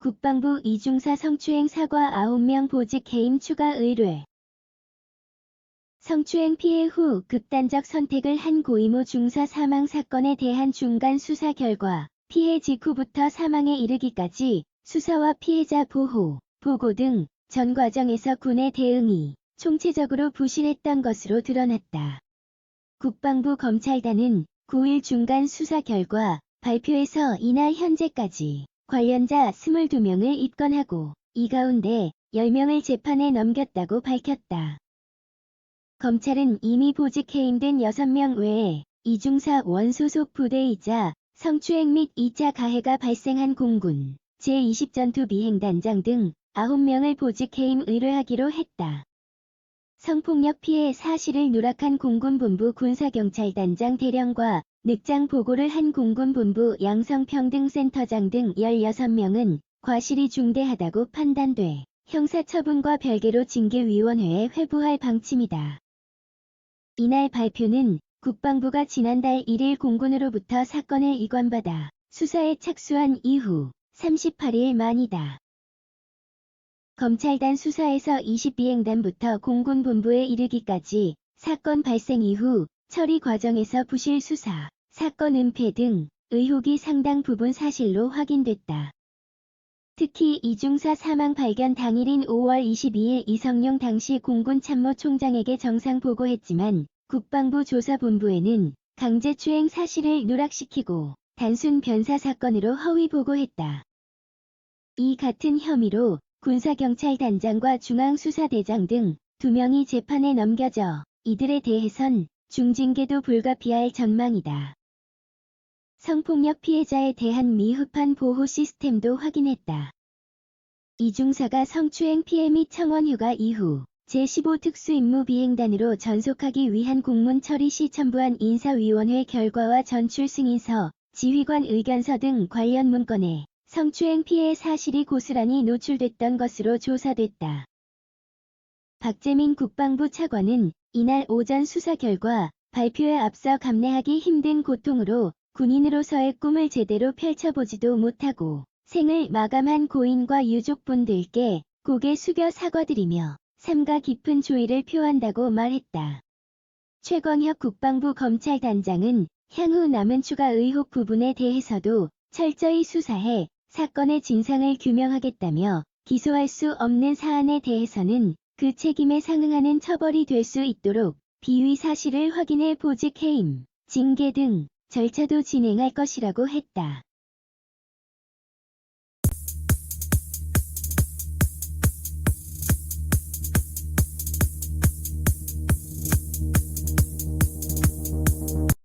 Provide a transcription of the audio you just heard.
국방부 이중사 성추행 사과 9명 보직 해임 추가 의뢰. 성추행 피해 후 극단적 선택을 한 고이모 중사 사망 사건에 대한 중간 수사 결과 피해 직후부터 사망에 이르기까지 수사와 피해자 보호, 보고 등 전 과정에서 군의 대응이 총체적으로 부실했던 것으로 드러났다. 국방부 검찰단은 9일 중간 수사 결과 발표에서 이날 현재까지 관련자 22명을 입건하고 이 가운데 10명을 재판에 넘겼다고 밝혔다. 검찰은 이미 보직 해임된 6명 외에 이중사 원소속 부대이자 성추행 및 2차 가해가 발생한 공군 제20전투 비행단장 등 9명을 보직 해임 의뢰하기로 했다. 성폭력 피해 사실을 누락한 공군본부 군사경찰단장 대령과 늑장 보고를 한 공군본부 양성평등센터장 등 16명은 과실이 중대하다고 판단돼 형사처분과 별개로 징계위원회에 회부할 방침이다. 이날 발표는 국방부가 지난달 1일 공군으로부터 사건을 이관받아 수사에 착수한 이후 38일 만이다. 검찰단 수사에서 20비행단부터 공군본부에 이르기까지 사건 발생 이후 처리 과정에서 부실 수사, 사건 은폐 등 의혹이 상당 부분 사실로 확인됐다. 특히 이중사 사망 발견 당일인 5월 22일 이성용 당시 공군참모총장에게 정상 보고했지만 국방부 조사본부에는 강제추행 사실을 누락시키고 단순 변사 사건으로 허위 보고했다. 이 같은 혐의로 군사경찰단장과 중앙수사대장 등 2명이 재판에 넘겨져 이들에 대해선 중징계도 불가피할 전망이다. 성폭력 피해자에 대한 미흡한 보호 시스템도 확인했다. 이중사가 성추행 피해 및 청원휴가 이후 제15특수임무비행단으로 전속하기 위한 공문 처리 시 첨부한 인사위원회 결과와 전출 승인서, 지휘관 의견서 등 관련 문건에 성추행 피해 사실이 고스란히 노출됐던 것으로 조사됐다. 박재민 국방부 차관은 이날 오전 수사 결과 발표에 앞서 감내하기 힘든 고통으로 군인으로서의 꿈을 제대로 펼쳐보지도 못하고 생을 마감한 고인과 유족분들께 고개 숙여 사과드리며 삼가 깊은 조의를 표한다고 말했다. 최광혁 국방부 검찰단장은 향후 남은 추가 의혹 부분에 대해서도 철저히 수사해 사건의 진상을 규명하겠다며 기소할 수 없는 사안에 대해서는 그 책임에 상응하는 처벌이 될 수 있도록 비위 사실을 확인해 보직 해임, 징계 등 절차도 진행할 것이라고 했다.